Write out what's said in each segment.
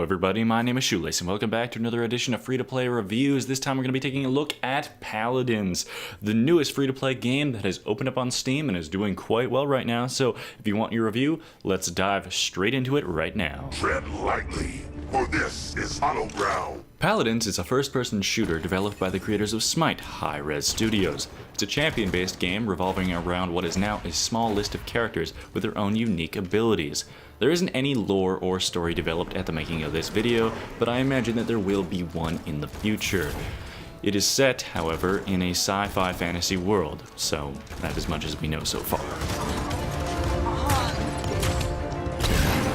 everybody, my name is Shoelace and welcome back to another edition of Free-to-Play Reviews. This time we're going to be taking a look at Paladins, the newest free-to-play game that has opened up on Steam and is doing quite well right now. So if you want your review, let's dive straight into it right now. Tread lightly, for this is hollow ground. Paladins is a first-person shooter developed by the creators of Smite, Hi-Rez Studios. It's a champion-based game revolving around what is now a small list of characters with their own unique abilities. There isn't any lore or story developed at the making of this video, but I imagine that there will be one in the future. It is set, however, in a sci-fi fantasy world, so that's as much as we know so far.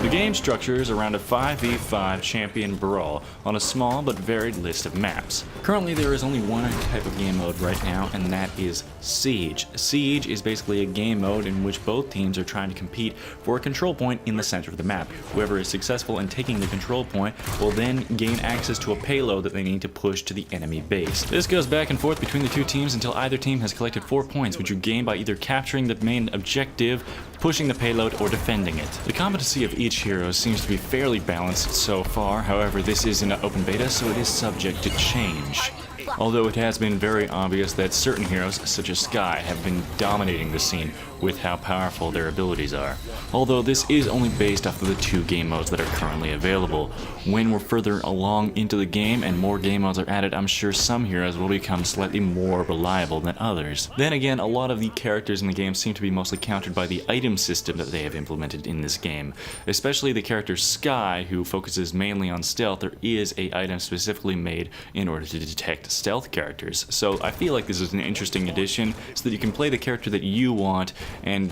The game structures around a 5v5 champion brawl on a small but varied list of maps. Currently there is only one type of game mode right now, and that is Siege. Siege is basically a game mode in which both teams are trying to compete for a control point in the center of the map. Whoever is successful in taking the control point will then gain access to a payload that they need to push to the enemy base. This goes back and forth between the two teams until either team has collected 4 points, which you gain by either capturing the main objective, pushing the payload, or defending it. The competency of each hero seems to be fairly balanced so far. However, this is an open beta, so it is subject to change. Although it has been very obvious that certain heroes, such as Skye, have been dominating the scene with how powerful their abilities are. Although this is only based off of the 2 game modes that are currently available. When we're further along into the game and more game modes are added, I'm sure some heroes will become slightly more reliable than others. Then again, a lot of the characters in the game seem to be mostly countered by the item system that they have implemented in this game. Especially the character Skye, who focuses mainly on stealth. There is an item specifically made in order to detect stealth characters. So I feel like this is an interesting addition so that you can play the character that you want, and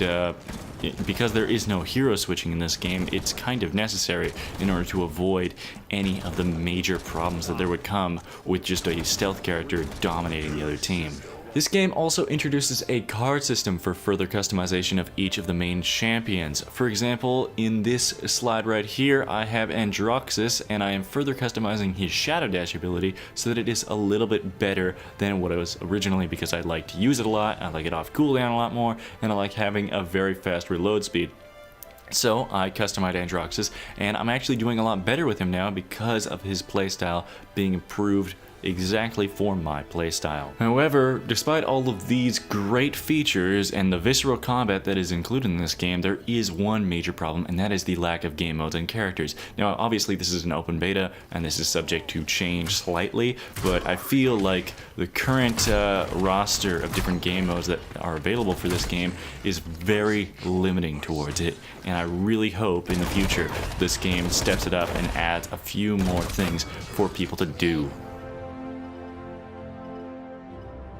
because there is no hero switching in this game, it's kind of necessary in order to avoid any of the major problems that there would come with just a stealth character dominating the other team. This game also introduces a card system for further customization of each of the main champions. For example, in this slide right here, I have Androxus, and I am further customizing his Shadow Dash ability so that it is a little bit better than what it was originally, because I like to use it a lot, I like it off cooldown a lot more, and I like having a very fast reload speed. So I customized Androxus, and I'm actually doing a lot better with him now because of his playstyle being improved exactly for my playstyle. However, despite all of these great features and the visceral combat that is included in this game, there is one major problem, and that is the lack of game modes and characters. Now, obviously this is an open beta, and this is subject to change slightly, but I feel like the current roster of different game modes that are available for this game is very limiting towards it, and I really hope in the future this game steps it up and adds a few more things for people to do.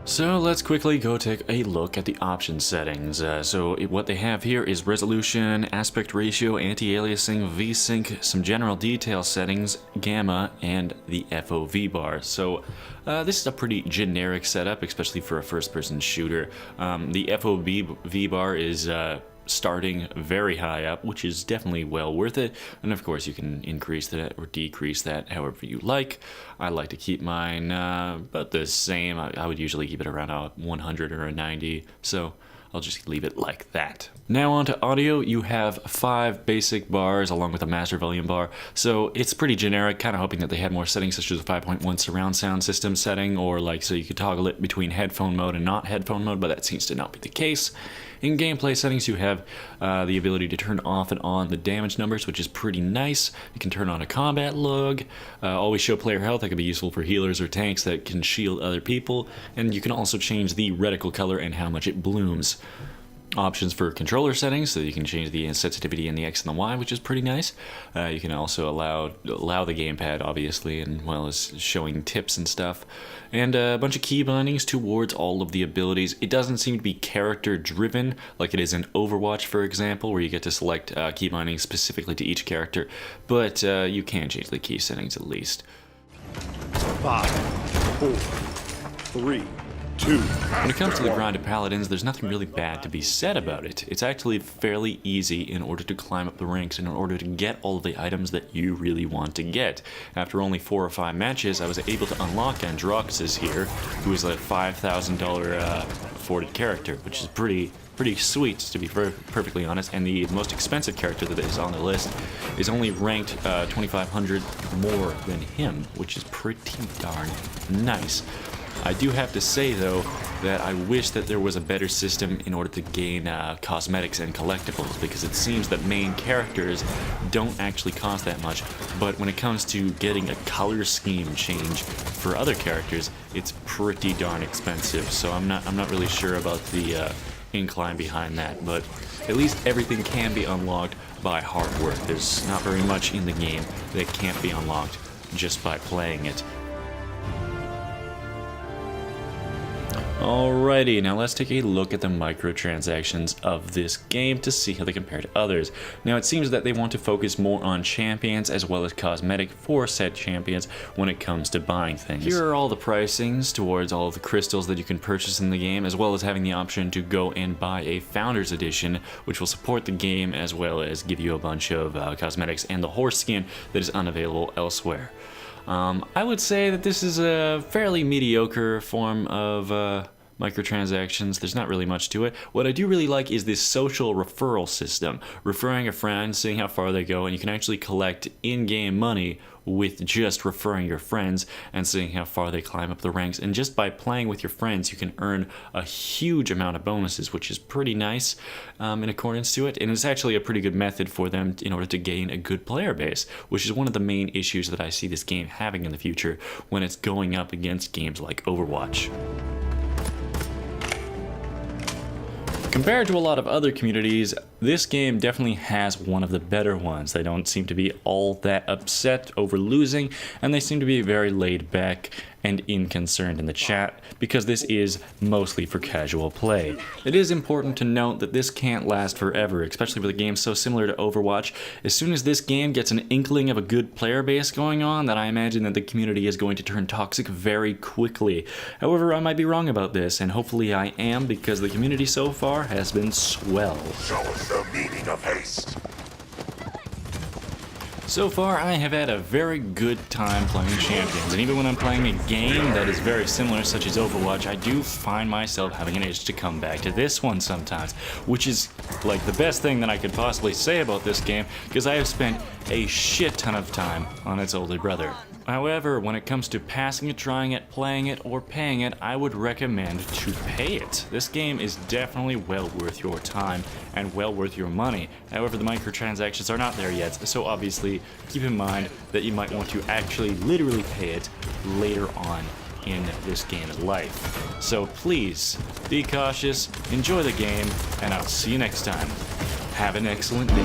So let's quickly go take a look at the option settings. What they have here is resolution, aspect ratio, anti-aliasing, VSync, some general detail settings, gamma, and the FOV bar. So this is a pretty generic setup, especially for a first-person shooter. The FOV bar is starting very high up, which is definitely well worth it, and of course you can increase that or decrease that however you like. I like to keep mine about the same. I would usually keep it around a 100 or a 90, so I'll just leave it like that. Now on to audio. You have 5 basic bars along with a master volume bar, so it's pretty generic, kind of hoping that they had more settings such as a 5.1 surround sound system setting, or like so you could toggle it between headphone mode and not headphone mode, but that seems to not be the case. In gameplay settings, you have the ability to turn off and on the damage numbers, which is pretty nice. You can turn on a combat log, always show player health. That could be useful for healers or tanks that can shield other people, and you can also change the reticle color and how much it blooms. Options for controller settings, so you can change the sensitivity in the X and the Y, which is pretty nice. You can also allow the gamepad, obviously, and well as showing tips and stuff. And a bunch of key bindings towards all of the abilities. It doesn't seem to be character driven like it is in Overwatch, for example, where you get to select key bindings specifically to each character, but you can change the key settings at least. 5, 4, 3, 2. When it comes to the grind of Paladins, there's nothing really bad to be said about it. It's actually fairly easy in order to climb up the ranks and in order to get all of the items that you really want to get. After only 4 or 5 matches, I was able to unlock Androxus here, who is a $5,000 afforded character, which is pretty sweet, to be perfectly honest. And the most expensive character that is on the list is only ranked 2,500 more than him, which is pretty darn nice. I do have to say, though, that I wish that there was a better system in order to gain cosmetics and collectibles, because it seems that main characters don't actually cost that much, but when it comes to getting a color scheme change for other characters, it's pretty darn expensive. So I'm not really sure about the incline behind that, but at least everything can be unlocked by hard work. There's not very much in the game that can't be unlocked just by playing it. Alrighty, now let's take a look at the microtransactions of this game to see how they compare to others. Now it seems that they want to focus more on champions as well as cosmetic for said champions when it comes to buying things. Here are all the pricings towards all of the crystals that you can purchase in the game, as well as having the option to go and buy a Founders Edition, which will support the game as well as give you a bunch of cosmetics and the horse skin that is unavailable elsewhere. I would say that this is a fairly mediocre form of microtransactions. There's not really much to it. What I do really like is this social referral system. Referring a friend, seeing how far they go, and you can actually collect in-game money with just referring your friends and seeing how far they climb up the ranks. And just by playing with your friends, you can earn a huge amount of bonuses, which is pretty nice in accordance to it. And it's actually a pretty good method for them in order to gain a good player base, which is one of the main issues that I see this game having in the future when it's going up against games like Overwatch. Compared to a lot of other communities, this game definitely has one of the better ones. They don't seem to be all that upset over losing, and they seem to be very laid back and unconcerned in the chat, because this is mostly for casual play. It is important to note that this can't last forever, especially with a game so similar to Overwatch. As soon as this game gets an inkling of a good player base going on, that I imagine that the community is going to turn toxic very quickly. However, I might be wrong about this, and hopefully I am, because the community so far has been swell. Show us the meaning of haste. So far, I have had a very good time playing champions, and even when I'm playing a game that is very similar, such as Overwatch, I do find myself having an itch to come back to this one sometimes, which is like the best thing that I could possibly say about this game, because I have spent a shit ton of time on its older brother. However, when it comes to passing it, trying it, playing it, or paying it, I would recommend to pay it. This game is definitely well worth your time and well worth your money. However, the microtransactions are not there yet, so obviously keep in mind that you might want to actually literally pay it later on in this game's life. So please, be cautious, enjoy the game, and I'll see you next time. Have an excellent day.